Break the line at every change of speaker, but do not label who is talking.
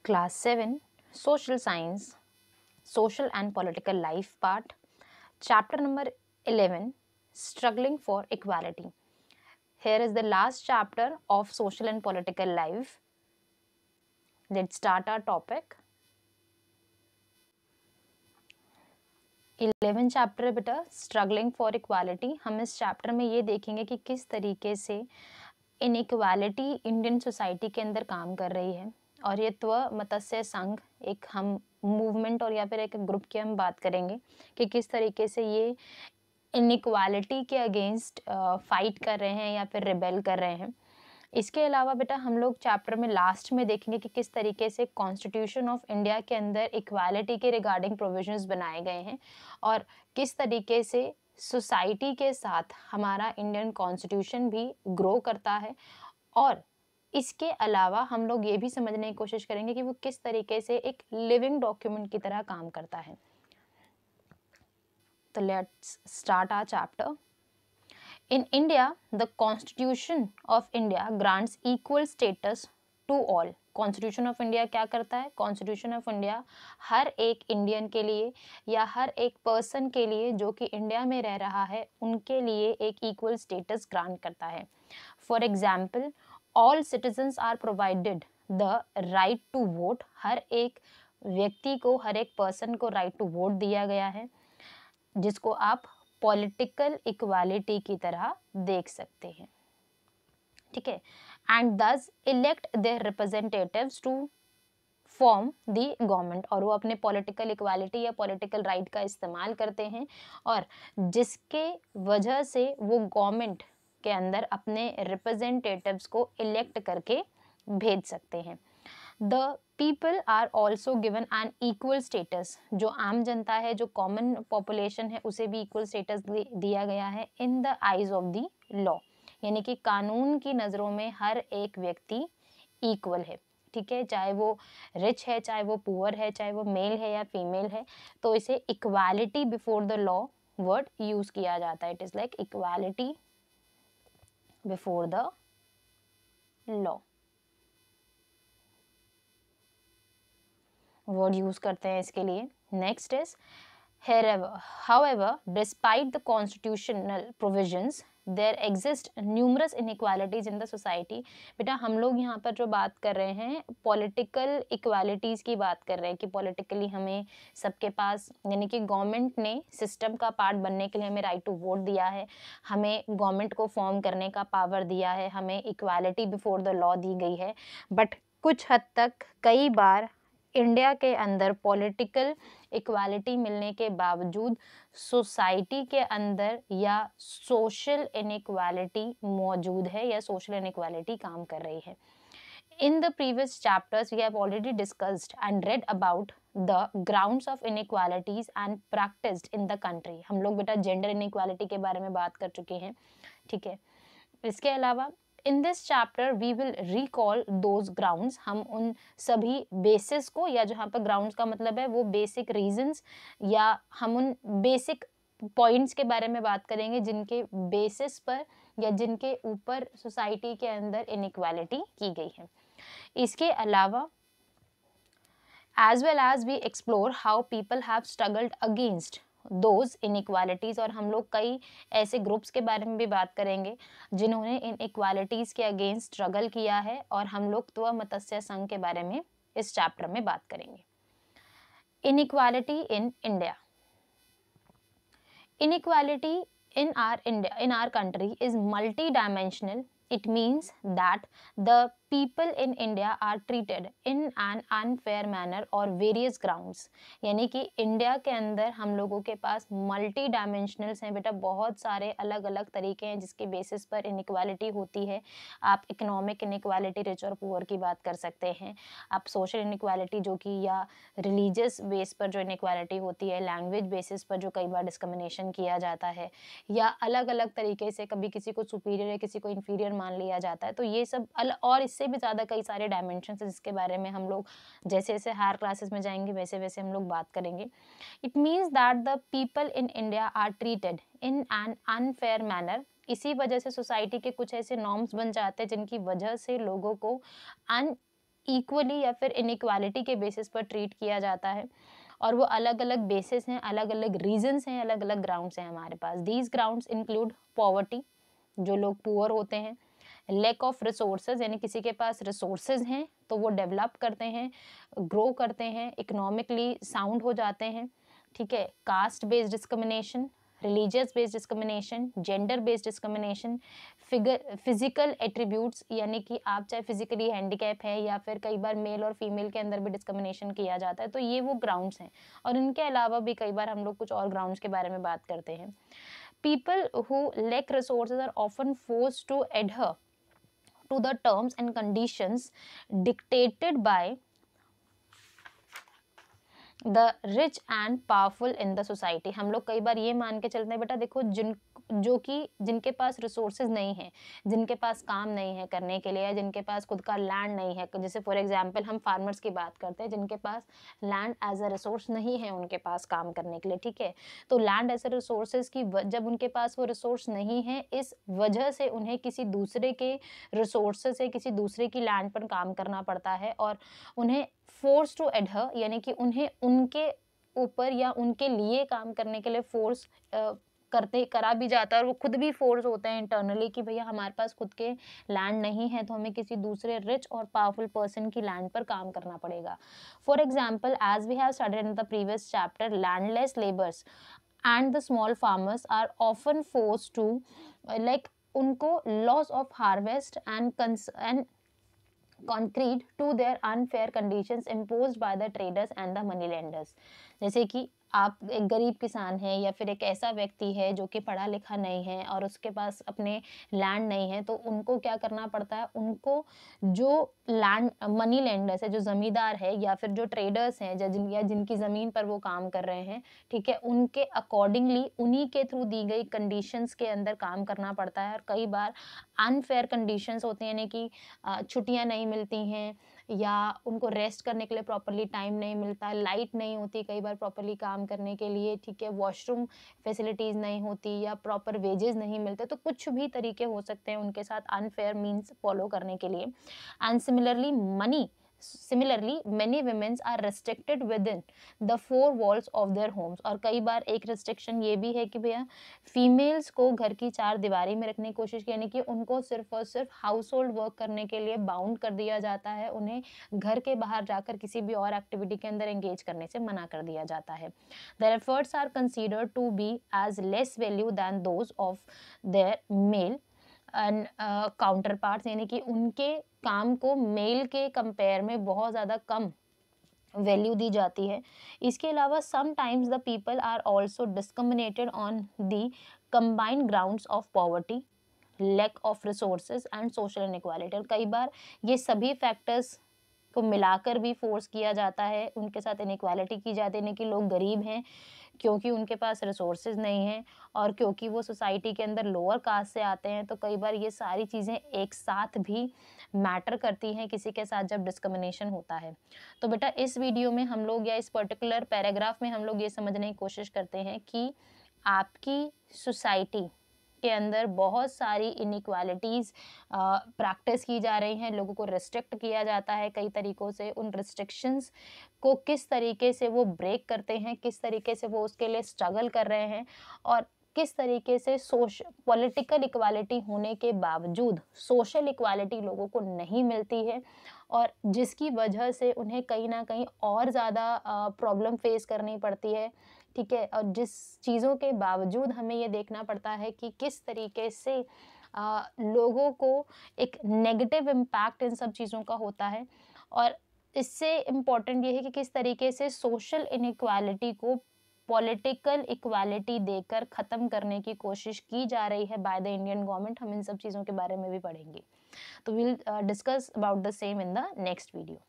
Class 7 Social Science Social and Political Life Part Chapter number 11 Struggling for Equality. Here is the last chapter of Social and Political Life. Let's start our topic. 11 chapter है बेटा struggling for equality. हम इस chapter में ये देखेंगे कि किस तरीके से इनइक्वालिटी इंडियन सोसाइटी के अंदर काम कर रही है. और ये मत्स्य संघ एक हम मूवमेंट और या फिर एक ग्रुप की हम बात करेंगे कि किस तरीके से ये इनइक्वालिटी के अगेंस्ट फाइट कर रहे हैं या फिर रिबेल कर रहे हैं. इसके अलावा बेटा हम लोग चैप्टर में लास्ट में देखेंगे कि किस तरीके से कॉन्स्टिट्यूशन ऑफ इंडिया के अंदर इक्वालिटी के रिगार्डिंग प्रोविजंस बनाए गए हैं और किस तरीके से सोसाइटी के साथ हमारा इंडियन कॉन्स्टिट्यूशन भी ग्रो करता है. और इसके अलावा हम लोग ये भी समझने की कोशिश करेंगे कि वो किस तरीके से एक लिविंग डॉक्यूमेंट की तरह काम करता है. तो let's start our chapter. In India, the Constitution of India grants equal status to all. Constitution of India क्या करता है? Constitution of India हर एक इंडियन के लिए या हर एक पर्सन के लिए जो कि इंडिया में रह रहा है उनके लिए एक इक्वल स्टेटस ग्रांट करता है. For example, all citizens are provided the right to vote. हर एक व्यक्ति को, हर एक पर्सन को राइट टू वोट दिया गया है, जिसको आप पॉलिटिकल इक्वालिटी की तरह देख सकते हैं. ठीक है. And thus elect their representatives to form the government. और वो अपने पॉलिटिकल इक्वालिटी या पॉलिटिकल राइट का इस्तेमाल करते हैं और जिसके वजह से वो गवर्नमेंट के अंदर अपने रिप्रेजेंटेटिव्स को इलेक्ट करके भेज सकते हैं. The people are also given an equal status. जो आम जनता है, जो कॉमन पॉपुलेशन है, उसे भी इक्वल स्टेटस दिया गया है in the eyes of the law. यानी कि कानून की नज़रों में हर एक व्यक्ति इक्वल है. ठीक है. चाहे वो रिच है, चाहे वो पुअर है, चाहे वो मेल है या फीमेल है, तो इसे equality before the law word use किया जाता है. It is like equality before the law word use करते हैं इसके लिए. Next is however, despite the constitutional provisions, there exist numerous inequalities in the society. बेटा हम लोग यहाँ पर जो बात कर रहे हैं पॉलिटिकल इक्वालिटीज़ की बात कर रहे हैं कि पॉलिटिकली हमें सबके पास, यानी कि गवर्नमेंट ने सिस्टम का पार्ट बनने के लिए हमें राइट टू वोट दिया है, हमें गवर्नमेंट को फॉर्म करने का पावर दिया है, हमें इक्वालिटी बिफोर द लॉ दी गई है. बट कुछ हद तक कई बार इंडिया के अंदर पॉलिटिकल इक्वालिटी मिलने के बावजूद सोसाइटी के अंदर या सोशल इनइक्वालिटी मौजूद है या सोशल इनइक्वालिटी काम कर रही है. In the previous chapters we have already discussed and read about the grounds of inequalities and practised in the country. हम लोग बेटा जेंडर इनइक्वालिटी के बारे में बात कर चुके हैं. ठीक है. इसके अलावा in this chapter we will recall those grounds. हम उन सभी बेसिस को, या जहाँ पर ग्राउंड्स का मतलब है वो बेसिक रीजंस, या हम उन बेसिक पॉइंट्स के बारे में बात करेंगे जिनके बेसिस पर या जिनके ऊपर सोसाइटी के अंदर इनइक्वालिटी की गई है. इसके अलावा as well as we explore how people have struggled against those inequalities. और हम लोग कई ऐसे ग्रुप्स के बारे में भी बात करेंगे जिन्होंने इन इक्वालिटीज़ के अगेंस्ट स्ट्रगल किया है. और हम लोग मत्स्य संघ के बारे में इस चैप्टर में बात करेंगे. Inequality in India. Inequality in our country is multi-dimensional. It means that the people in India are treated in an unfair manner or various grounds. यानी कि इंडिया के अंदर हम लोगों के पास मल्टी डायमेंशनल्स हैं बेटा. बहुत सारे अलग अलग तरीके हैं जिसके बेसिस पर इनइक्वालिटी होती है. आप इकोनॉमिक इनइक्वालिटी, रिच और पुअर की बात कर सकते हैं. आप सोशल इनइक्वालिटी जो कि, या रिलीजियस बेस पर जो इनइक्वालिटी होती है, लैंग्वेज बेसिस पर जो कई बार डिस्क्रिमिनेशन किया जाता है, या अलग अलग तरीके से कभी किसी को सुपीरियर या किसी को इन्फीरियर मान लिया जाता है. तो ये सब और इससे भी ज़्यादा कई सारे डायमेंशंस हैं जिसके बारे में हम लोग जैसे जैसे हायर क्लासेस में जाएंगे वैसे वैसे हम लोग बात करेंगे. It means that the people in India are treated in an unfair manner. इसी वजह से सोसाइटी के कुछ ऐसे नॉर्म्स बन जाते हैं जिनकी वजह से लोगों को इक्वली या फिर इनइक्वालिटी के बेसिस पर ट्रीट किया जाता है, और वो अलग अलग बेसिस हैं, अलग अलग रीजंस हैं, अलग अलग ग्राउंड्स हैं हमारे पास। दीज ग्राउंड्स इंक्लूड पॉवर्टी, जो लोग पुअर होते हैं, लैक ऑफ रिसोर्सेज यानी किसी के पास रिसोर्सेज हैं तो वो डेवलप करते हैं, ग्रो करते हैं, इकोनॉमिकली साउंड हो जाते हैं, ठीक है, caste based discrimination, religious based discrimination, gender based discrimination, physical attributes यानी कि आप चाहे फिजिकली हैंडीकैप है या फिर कई बार मेल और फीमेल के अंदर भी डिस्क्रिमिनेशन किया जाता है, तो ये वो ग्राउंड्स हैं। और इनके अलावा भी कई बार हम लोग कुछ और ग्राउंड्स के बारे में बात करते हैं। People who lack resources are often forced to adhere to the terms and conditions dictated by the rich and powerful in the society. हम लोग कई बार ये मान के चलते हैं बेटा देखो जिनके पास रिसोर्सेज नहीं है, जिनके पास काम नहीं है करने के लिए, या जिनके पास खुद का लैंड नहीं है, जैसे फॉर एग्जांपल हम फार्मर्स की बात करते हैं जिनके पास लैंड एज अ रिसोर्स नहीं है उनके पास काम करने के लिए, ठीक है। तो लैंड एज अ रिसोर्सेज की जब उनके पास वो रिसोर्स नहीं है, इस वजह से उन्हें किसी दूसरे के रिसोर्सेज से किसी दूसरे की लैंड पर काम करना पड़ता है, और उन्हें फोर्स टू एडhere यानी कि उन्हें उनके ऊपर या उनके लिए काम करने के लिए फोर्स करा भी जाता है, और वो खुद भी फोर्स होते हैं इंटरनली कि भैया हमारे पास खुद के लैंड नहीं है तो हमें किसी दूसरे रिच और पावरफुल पर्सन की लैंड पर काम करना पड़ेगा। For example, as we have studied in the previous chapter, landless labours and the small farmers are often force to like उनको loss of harvest and concrete to their unfair conditions imposed by the traders and the money lenders। जैसे कि आप एक गरीब किसान है या फिर एक ऐसा व्यक्ति है जो कि पढ़ा लिखा नहीं है और उसके पास अपने लैंड नहीं है, तो उनको क्या करना पड़ता है, उनको जो लैंड मनी लेंडर्स है, जो ज़मींदार है या फिर जो ट्रेडर्स हैं या जिनकी ज़मीन पर वो काम कर रहे हैं, ठीक है, उनके अकॉर्डिंगली उन्हीं के थ्रू दी गई कंडीशंस के अंदर काम करना पड़ता है। और कई बार अनफेयर कंडीशंस होती हैं, यानी कि छुट्टियां नहीं मिलती हैं या उनको रेस्ट करने के लिए प्रॉपरली टाइम नहीं मिलता, लाइट नहीं होती कई बार प्रॉपरली काम करने के लिए, ठीक है, वॉशरूम फैसिलिटीज़ नहीं होती या प्रॉपर वेजेस नहीं मिलते, तो कुछ भी तरीके हो सकते हैं उनके साथ अनफेयर मीन्स फॉलो करने के लिए। And Similarly, many women are restricted within the four walls of their homes। और कई बार एक रिस्ट्रिक्शन ये भी है कि भैया फीमेल्स को घर की चार दीवारी में रखने की कोशिश की, यानी कि उनको सिर्फ और सिर्फ हाउस होल्ड वर्क करने के लिए बाउंड कर दिया जाता है, उन्हें घर के बाहर जाकर किसी भी और एक्टिविटी के अंदर एंगेज करने से मना कर दिया जाता है। Their efforts are considered to be as less value than those of their male and counter parts, यानी कि उनके काम को मेल के कंपेयर में बहुत ज़्यादा कम वैल्यू दी जाती है। इसके अलावा sometimes the people are also discriminated on the combined grounds of poverty, lack of resources and social inequality. और कई बार ये सभी फैक्टर्स को मिलाकर भी फोर्स किया जाता है, उनके साथ इनइक्वालिटी की जाती है कि लोग गरीब हैं क्योंकि उनके पास रिसोर्सेज नहीं हैं और क्योंकि वो सोसाइटी के अंदर लोअर कास्ट से आते हैं, तो कई बार ये सारी चीज़ें एक साथ भी मैटर करती हैं किसी के साथ जब डिस्क्रिमिनेशन होता है। तो बेटा इस वीडियो में हम लोग या इस पर्टिकुलर पैराग्राफ में हम लोग ये समझने की कोशिश करते हैं कि आपकी सोसाइटी के अंदर बहुत सारी इनइक्वालिटीज़ प्रैक्टिस की जा रही हैं, लोगों को रिस्ट्रिक्ट किया जाता है कई तरीक़ों से, उन रिस्ट्रिक्शंस को किस तरीके से वो ब्रेक करते हैं, किस तरीके से वो उसके लिए स्ट्रगल कर रहे हैं, और किस तरीके से पॉलिटिकल इक्वालिटी होने के बावजूद सोशल इक्वालिटी लोगों को नहीं मिलती है, और जिसकी वजह से उन्हें कहीं ना कहीं और ज़्यादा प्रॉब्लम फेस करनी पड़ती है, ठीक है। और जिस चीज़ों के बावजूद हमें ये देखना पड़ता है कि किस तरीके से लोगों को एक नेगेटिव इम्पैक्ट इन सब चीज़ों का होता है, और इससे इम्पॉर्टेंट ये है कि किस तरीके से सोशल इनइक्वालिटी को पॉलिटिकल इक्वालिटी देकर ख़त्म करने की कोशिश की जा रही है बाय द इंडियन गवर्नमेंट। हम इन सब चीज़ों के बारे में भी पढ़ेंगे, तो will discuss about the same in the next video.